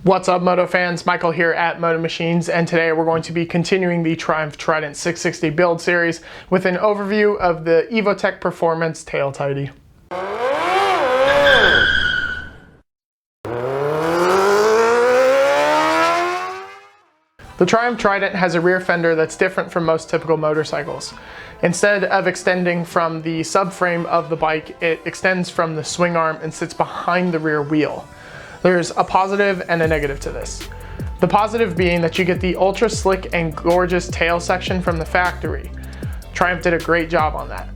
What's up, Moto fans? Michael here at Moto Machines, and today we're going to be continuing the Trident 660 build series with an overview of the Evotech Perforamnce tail tidy. The Trident has a rear fender that's different from most typical motorcycles. Instead of extending from the subframe of the bike, it extends from the swing arm and sits behind the rear wheel. There's a positive and a negative to this. The positive being that you get the ultra slick and gorgeous tail section from the factory. Triumph did a great job on that.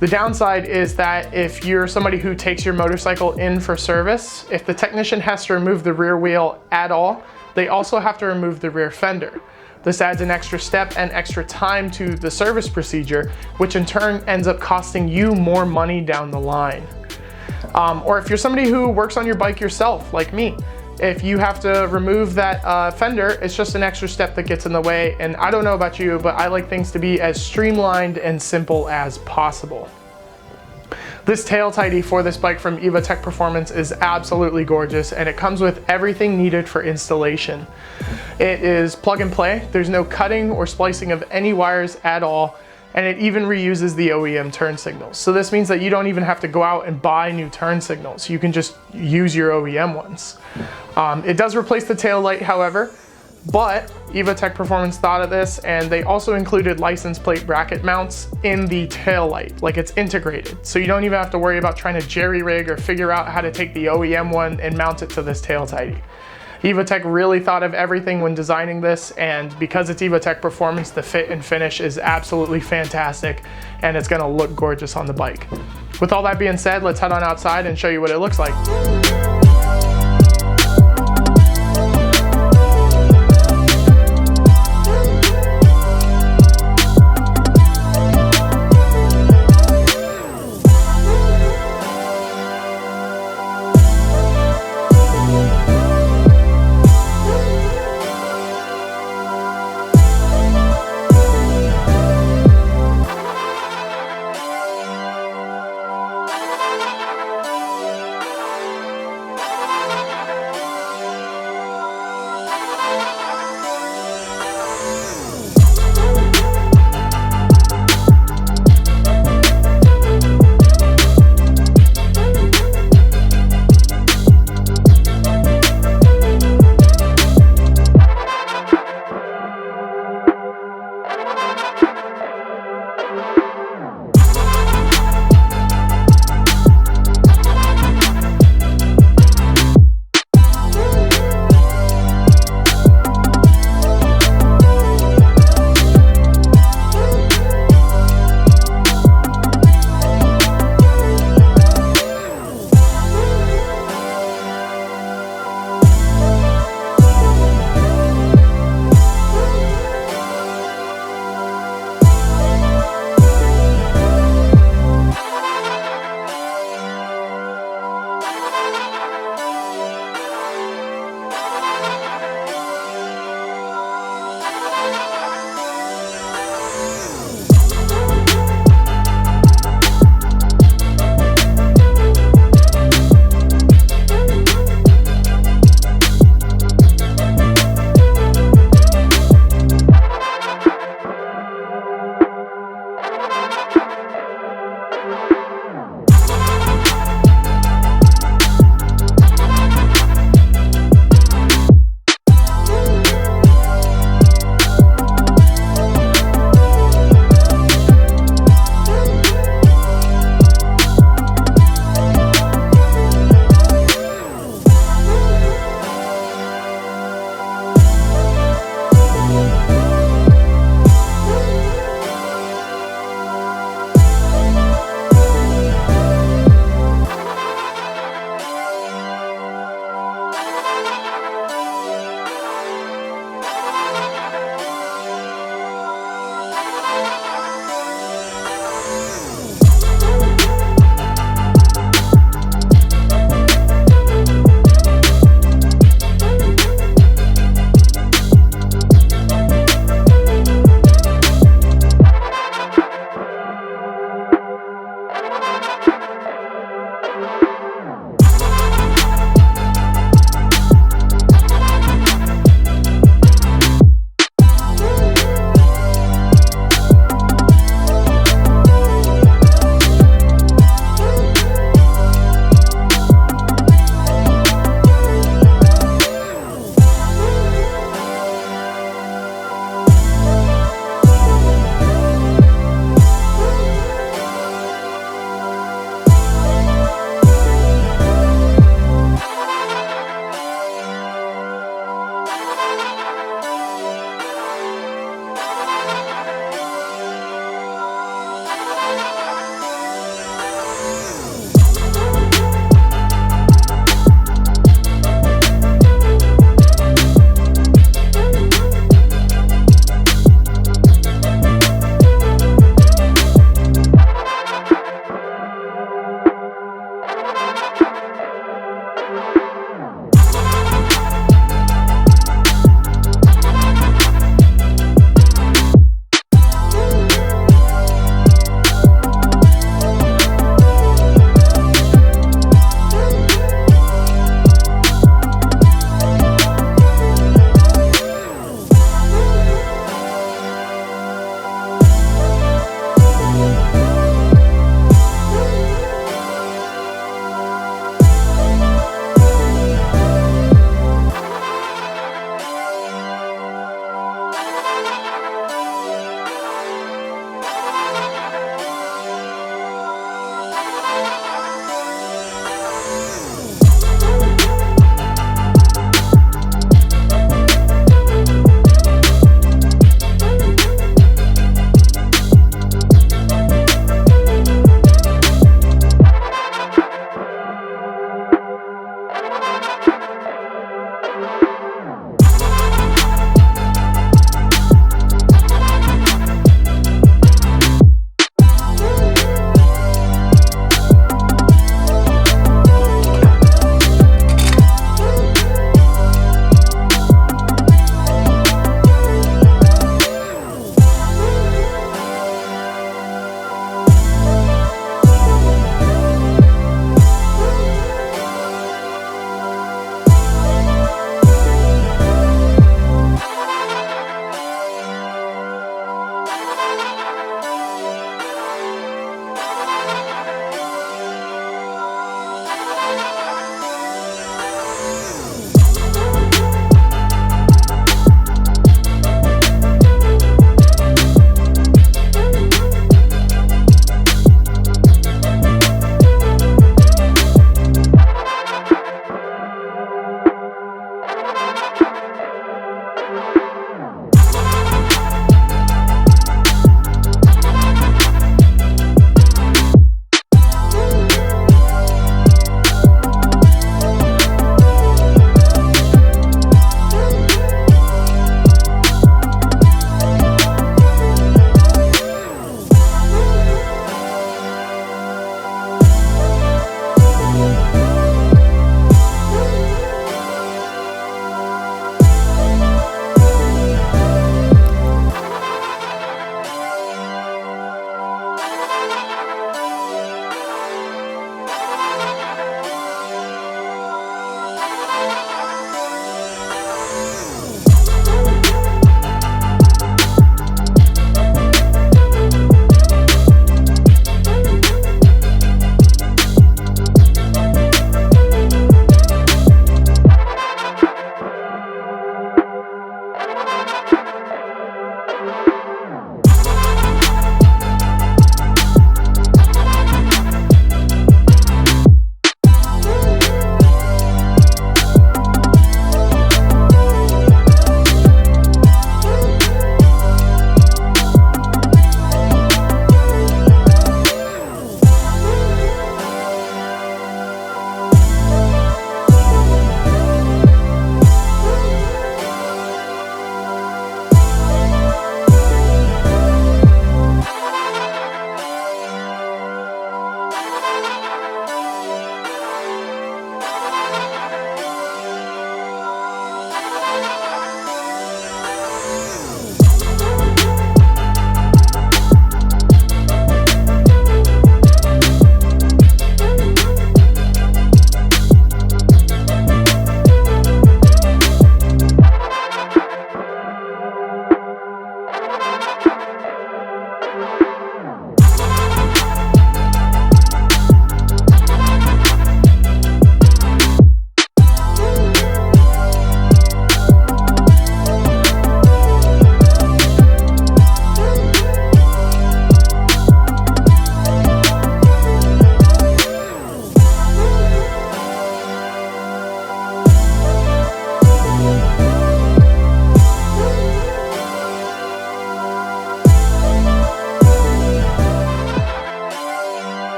The downside is that if you're somebody who takes your motorcycle in for service, if the technician has to remove the rear wheel at all, they also have to remove the rear fender. This adds an extra step and extra time to the service procedure, which in turn ends up costing you more money down the line. Or if you're somebody who works on your bike yourself, like me, if you have to remove that fender, it's just an extra step that gets in the way. And I don't know about you, but I like things to be as streamlined and simple as possible. This tail tidy for this bike from Evotech Perforamnce is absolutely gorgeous, and it comes with everything needed for installation. It is plug and play. There's no cutting or splicing of any wires at all. And it even reuses the OEM turn signals. So this means that you don't even have to go out and buy new turn signals. You can just use your OEM ones. It does replace the tail light, however, but Evotech Perforamnce thought of this, and they also included license plate bracket mounts in the tail light, like it's integrated. So you don't even have to worry about trying to jerry rig or figure out how to take the OEM one and mount it to this tail tidy. Evotech really thought of everything when designing this, and because it's Evotech Perforamnce, the fit and finish is absolutely fantastic, and it's gonna look gorgeous on the bike. With all that being said, let's head on outside and show you what it looks like.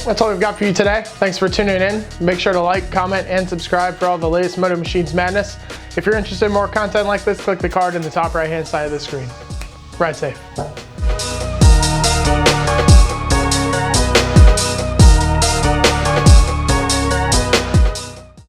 that's all we've got for you today. Thanks for tuning in. Make sure to like, comment, and subscribe for all the latest Moto Machines madness. If you're interested in more content like this, click the card in the top right-hand side of the screen. Ride safe.